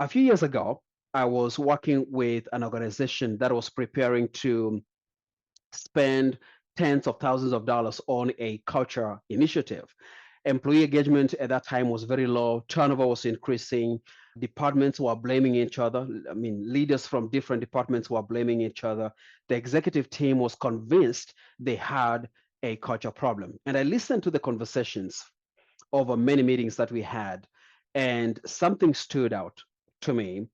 A few years ago, I was working with an organization that was preparing to spend tens of thousands of dollars on a culture initiative. Employee engagement at that time was very low, turnover was increasing, departments were blaming each other. I mean, leaders from different departments were blaming each other. The executive team was convinced they had a culture problem. And I listened to the conversations over many meetings that we had, and something stood out to me.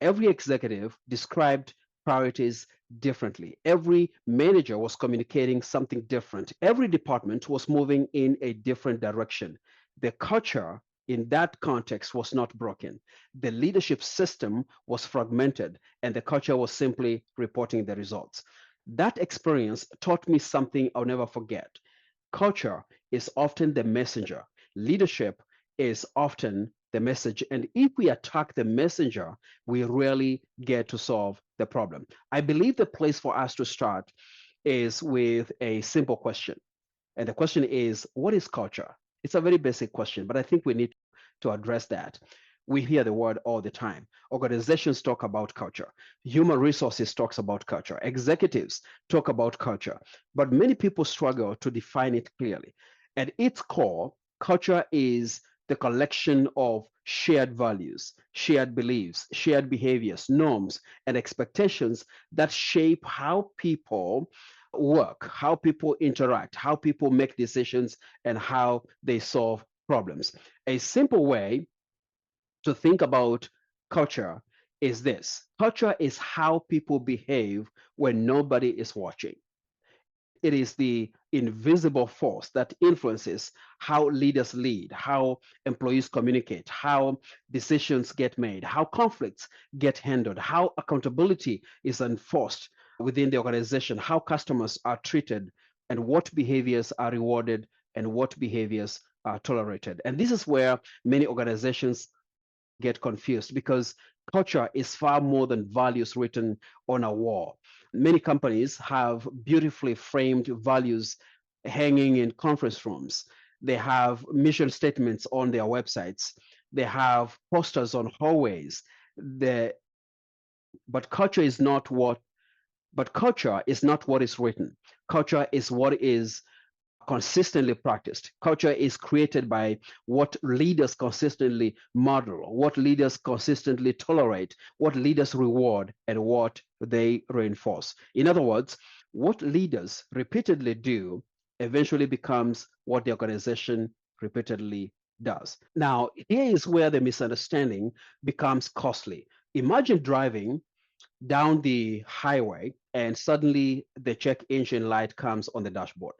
Every executive described priorities differently. Every manager was communicating something different. Every department was moving in a different direction. The culture in that context was not broken. The leadership system was fragmented, and the culture was simply reporting the results. That experience taught me something I'll never forget. Culture is often the messenger. Leadership is often the message. And if we attack the messenger, we rarely get to solve the problem. I believe the place for us to start is with a simple question. And the question is, what is culture? It's a very basic question, but I think we need to address that. We hear the word all the time. Organizations talk about culture. Human resources talks about culture. Executives talk about culture, but many people struggle to define it clearly. At its core, culture is the collection of shared values, shared beliefs, shared behaviors, norms, and expectations that shape how people work, how people interact, how people make decisions, and how they solve problems. A simple way to think about culture is this: culture is how people behave when nobody is watching. It is the invisible force that influences how leaders lead, how employees communicate, how decisions get made, how conflicts get handled, how accountability is enforced within the organization, how customers are treated, and what behaviors are rewarded and what behaviors are tolerated. And this is where many organizations get confused, because culture is far more than values written on a wall. Many companies have beautifully framed values hanging in conference rooms. They have mission statements on their websites. They have posters on hallways. The, but culture is not what but culture is not what is written. Culture is what is consistently practiced. Culture is created by what leaders consistently model, what leaders consistently tolerate, what leaders reward, and what they reinforce. In other words, what leaders repeatedly do eventually becomes what the organization repeatedly does. Now, here is where the misunderstanding becomes costly. Imagine driving down the highway and suddenly the check engine light comes on the dashboard.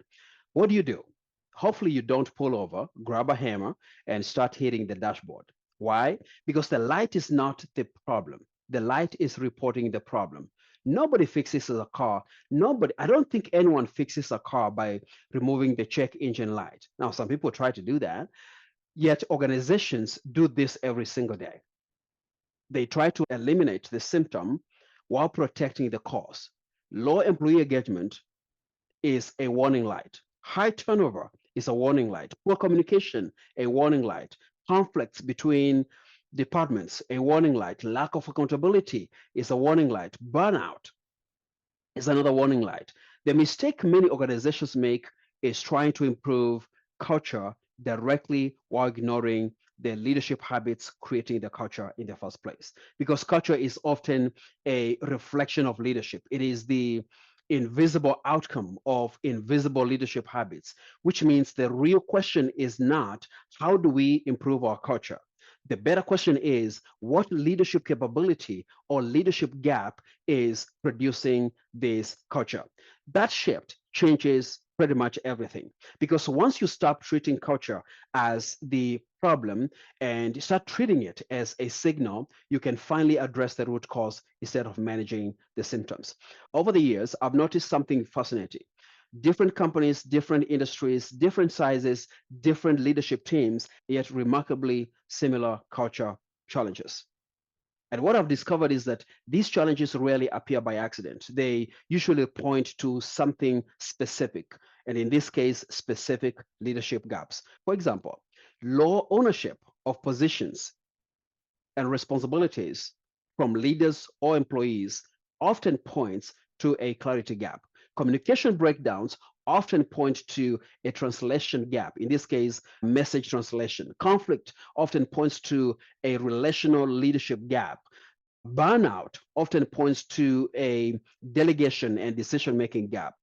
What do you do? Hopefully, you don't pull over, grab a hammer, and start hitting the dashboard. Why? Because the light is not the problem. The light is reporting the problem. Nobody fixes a car. Nobody, I don't think anyone fixes a car by removing the check engine light. Now, some people try to do that, yet organizations do this every single day. They try to eliminate the symptom while protecting the cause. Low employee engagement is a warning light. High turnover is a warning light. Poor communication, a warning light. Conflicts between departments, a warning light. Lack of accountability is a warning light. Burnout is another warning light. The mistake many organizations make is trying to improve culture directly while ignoring the leadership habits creating the culture in the first place. Because culture is often a reflection of leadership. It is the invisible outcome of invisible leadership habits, which means the real question is not how do we improve our culture? The better question is what leadership capability or leadership gap is producing this culture. That shift changes pretty much everything, because once you stop treating culture as the problem and you start treating it as a signal, you can finally address the root cause instead of managing the symptoms. Over the years, I've noticed something fascinating. Different companies, different industries, different sizes, different leadership teams, yet remarkably similar culture challenges. And what I've discovered is that these challenges rarely appear by accident. They usually point to something specific, and in this case, specific leadership gaps. For example, low ownership of positions and responsibilities from leaders or employees often points to a clarity gap. Communication breakdowns often point to a translation gap, in this case, message translation. Conflict often points to a relational leadership gap. Burnout often points to a delegation and decision making gap.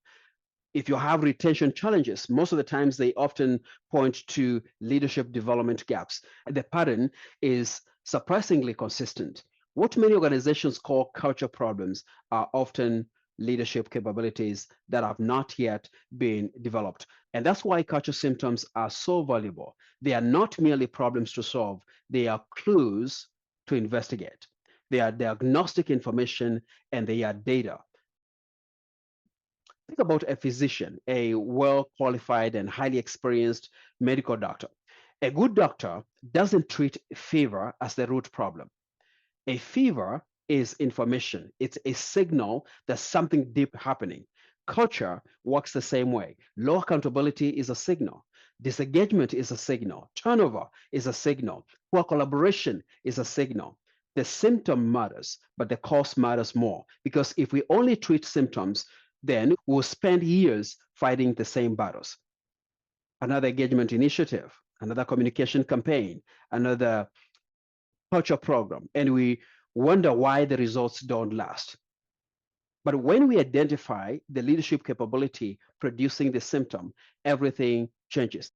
If you have retention challenges, most of the times they often point to leadership development gaps. The pattern is surprisingly consistent. What many organizations call culture problems are often leadership capabilities that have not yet been developed. And that's why culture symptoms are so valuable. They are not merely problems to solve, they are clues to investigate. They are diagnostic information and they are data. Think about a physician, a well qualified and highly experienced medical doctor. A good doctor doesn't treat fever as the root problem. A fever is information, it's a signal that something deep happening. Culture works the same way. Low accountability is a signal. Disengagement is a signal. Turnover is a signal. Poor collaboration is a signal. The symptom matters, but the cause matters more because if we only treat symptoms, then we'll spend years fighting the same battles. Another engagement initiative, another communication campaign, another culture program, and we wonder why the results don't last. But when we identify the leadership capability producing the symptom, everything changes.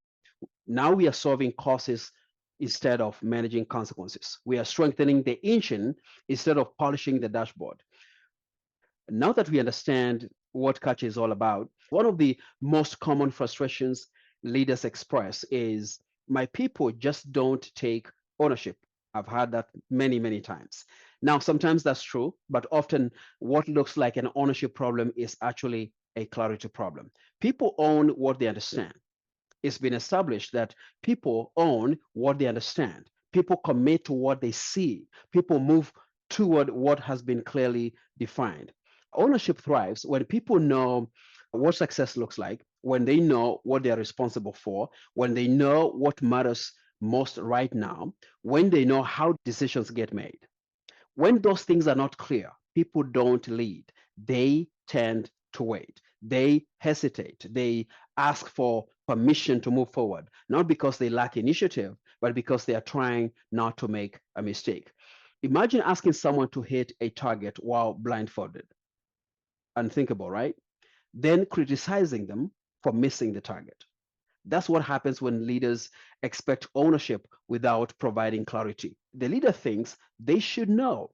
Now we are solving causes instead of managing consequences. We are strengthening the engine instead of polishing the dashboard. Now that we understand what culture is all about, one of the most common frustrations leaders express is my people just don't take ownership. I've heard that many, many times. Now, sometimes that's true, but often what looks like an ownership problem is actually a clarity problem. People own what they understand. It's been established that people own what they understand. People commit to what they see. People move toward what has been clearly defined. Ownership thrives when people know what success looks like, when they know what they're responsible for, when they know what matters most right now, when they know how decisions get made. When those things are not clear, people don't lead. They tend to wait. They hesitate. They ask for permission to move forward, not because they lack initiative, but because they are trying not to make a mistake. Imagine asking someone to hit a target while blindfolded. Unthinkable, right? Then criticizing them for missing the target. That's what happens when leaders expect ownership without providing clarity. The leader thinks they should know.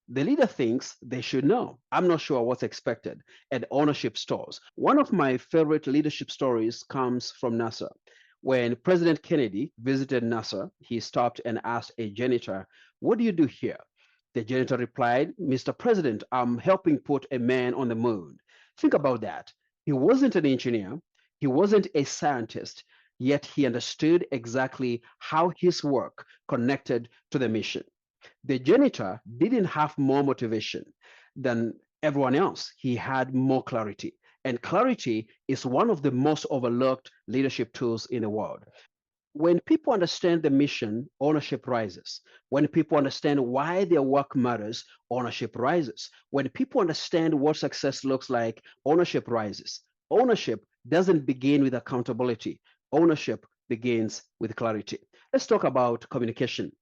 The leader thinks they should know. I'm not sure what's expected, and ownership stalls. One of my favorite leadership stories comes from NASA. When President Kennedy visited NASA, he stopped and asked a janitor, "What do you do here?" The janitor replied, "Mr. President, I'm helping put a man on the moon." Think about that. He wasn't an engineer, he wasn't a scientist, yet he understood exactly how his work connected to the mission. The janitor didn't have more motivation than everyone else. He had more clarity. And clarity is one of the most overlooked leadership tools in the world. When people understand the mission, ownership rises. When people understand why their work matters, ownership rises. When people understand what success looks like, ownership rises. Ownership doesn't begin with accountability. Ownership begins with clarity. Let's talk about communication.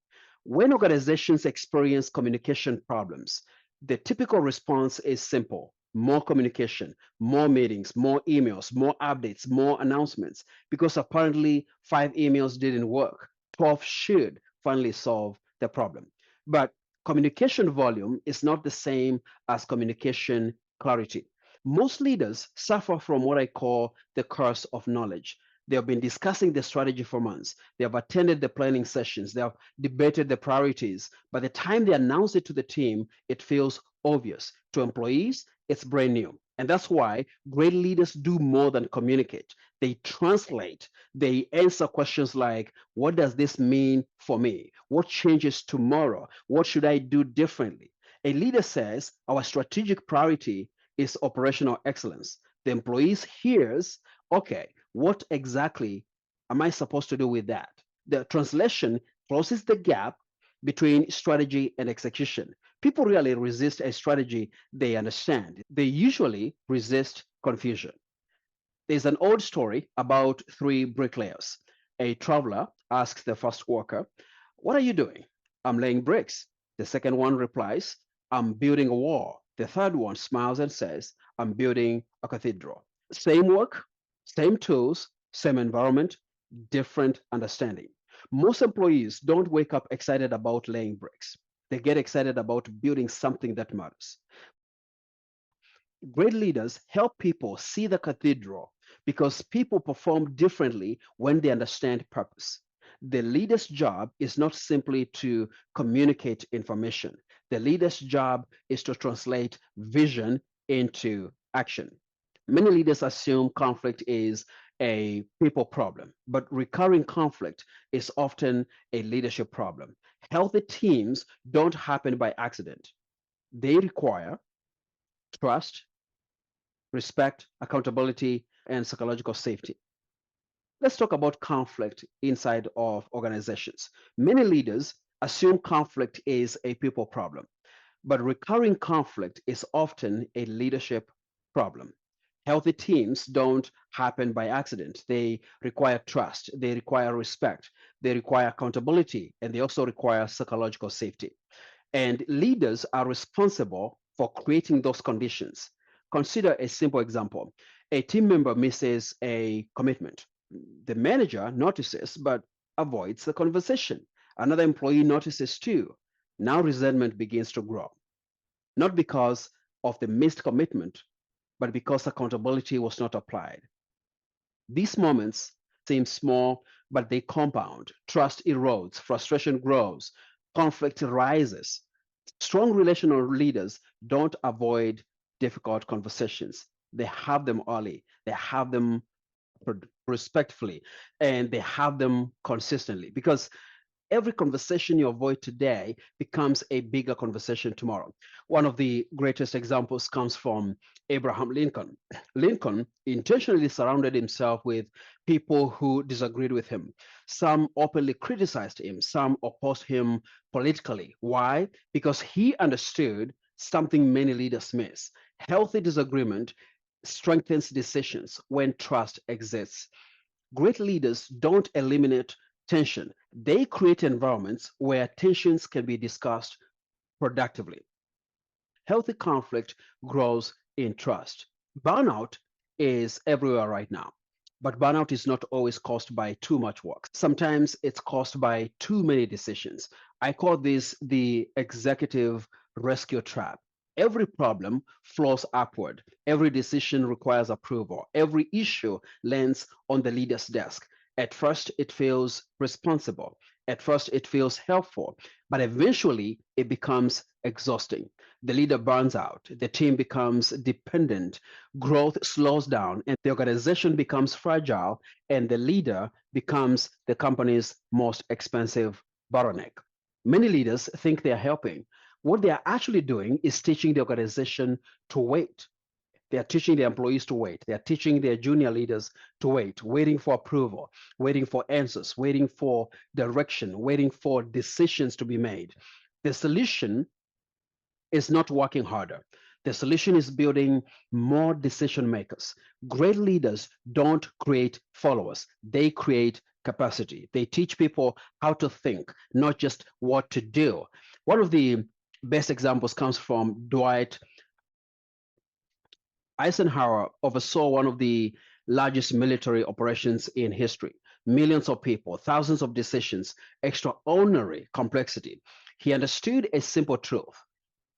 When organizations experience communication problems, the typical response is simple: more communication, more meetings, more emails, more updates, more announcements, because apparently 5 emails didn't work. 12 should finally solve the problem. But communication volume is not the same as communication clarity. Most leaders suffer from what I call the curse of knowledge. They have been discussing the strategy for months. They have attended the planning sessions. They have debated the priorities. By the time they announce it to the team, it feels obvious. To employees, it's brand new. And that's why great leaders do more than communicate. They translate. They answer questions like, what does this mean for me? What changes tomorrow? What should I do differently? A leader says, our strategic priority is operational excellence. The employees hears, okay, what exactly am I supposed to do with that? The translation closes the gap between strategy and execution. People really resist a strategy they understand. They usually resist confusion. There's an old story about three bricklayers. A traveler asks the first worker, "What are you doing?" "I'm laying bricks." The second one replies, "I'm building a wall." The third one smiles and says, "I'm building a cathedral." Same work, same tools, same environment, different understanding. Most employees don't wake up excited about laying bricks. They get excited about building something that matters. Great leaders help people see the cathedral because people perform differently when they understand purpose. The leader's job is not simply to communicate information. The leader's job is to translate vision into action. Many leaders assume conflict is a people problem, but recurring conflict is often a leadership problem. Healthy teams don't happen by accident. They require trust, respect, accountability, and psychological safety. Let's talk about conflict inside of organizations. Many leaders assume conflict is a people problem, but recurring conflict is often a leadership problem. Healthy teams don't happen by accident. They require trust, they require respect, they require accountability, and they also require psychological safety. And leaders are responsible for creating those conditions. Consider a simple example. A team member misses a commitment. The manager notices but avoids the conversation. Another employee notices too. Now resentment begins to grow, not because of the missed commitment, but because accountability was not applied. These moments seem small, but they compound. Trust erodes, frustration grows, conflict rises. Strong relational leaders don't avoid difficult conversations. They have them early, they have them respectfully, and they have them consistently because every conversation you avoid today becomes a bigger conversation tomorrow. One of the greatest examples comes from Abraham Lincoln. Lincoln intentionally surrounded himself with people who disagreed with him. Some openly criticized him, some opposed him politically. Why? Because he understood something many leaders miss. Healthy disagreement strengthens decisions when trust exists. Great leaders don't eliminate tension, they create environments where tensions can be discussed productively. Healthy conflict grows in trust. Burnout is everywhere right now, but burnout is not always caused by too much work. Sometimes it's caused by too many decisions. I call this the executive rescue trap. Every problem flows upward. Every decision requires approval. Every issue lands on the leader's desk. At first, it feels responsible. At first, it feels helpful, but eventually it becomes exhausting. The leader burns out, the team becomes dependent, growth slows down, and the organization becomes fragile, and the leader becomes the company's most expensive bottleneck. Many leaders think they are helping. What they are actually doing is teaching the organization to wait. They are teaching their employees to wait. They are teaching their junior leaders to wait, waiting for approval, waiting for answers, waiting for direction, waiting for decisions to be made. The solution is not working harder. The solution is building more decision makers. Great leaders don't create followers, they create capacity. They teach people how to think, not just what to do. One of the best examples comes from Dwight Eisenhower oversaw one of the largest military operations in history. Millions of people, thousands of decisions, extraordinary complexity. He understood a simple truth.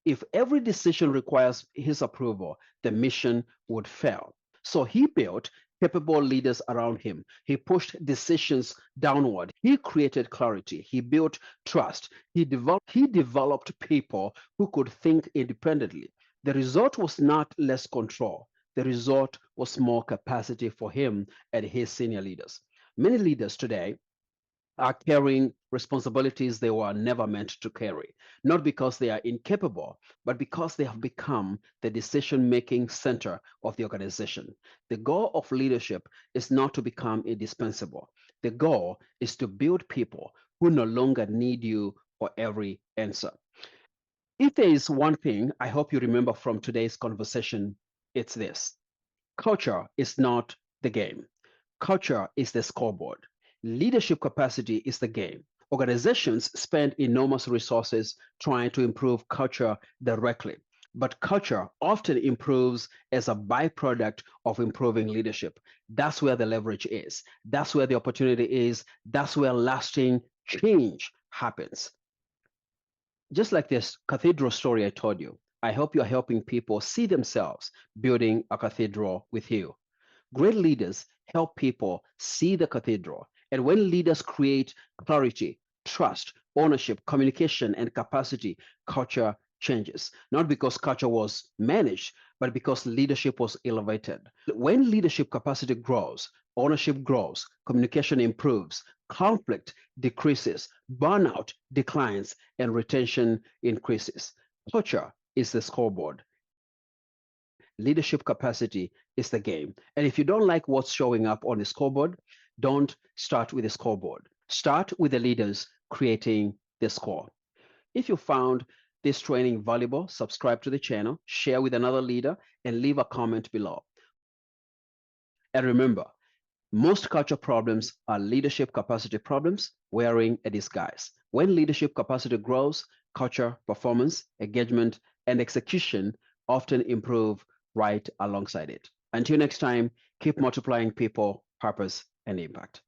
If every decision requires his approval, the mission would fail. So he built capable leaders around him. He pushed decisions downward. He created clarity. He built trust. He developed people who could think independently. The result was not less control. The result was more capacity for him and his senior leaders. Many leaders today are carrying responsibilities they were never meant to carry, not because they are incapable, but because they have become the decision making center of the organization. The goal of leadership is not to become indispensable. The goal is to build people who no longer need you for every answer. If there is one thing I hope you remember from today's conversation, it's this: culture is not the game. Culture is the scoreboard. Leadership capacity is the game. Organizations spend enormous resources trying to improve culture directly, but culture often improves as a byproduct of improving leadership. That's where the leverage is. That's where the opportunity is. That's where lasting change happens. Just like this cathedral story I told you, I hope you're helping people see themselves building a cathedral with you. Great leaders help people see the cathedral. And when leaders create clarity, trust, ownership, communication, and capacity, culture changes. Not because culture was managed, but because leadership was elevated. When leadership capacity grows, ownership grows, communication improves, conflict decreases, burnout declines, and retention increases. Culture is the scoreboard. Leadership capacity is the game. And if you don't like what's showing up on the scoreboard, don't start with the scoreboard. Start with the leaders creating the score. If you found this training valuable, subscribe to the channel, share with another leader, and leave a comment below. And remember, most culture problems are leadership capacity problems wearing a disguise. When leadership capacity grows, culture, performance, engagement, and execution often improve right alongside it. Until next time, keep multiplying people, purpose, and impact.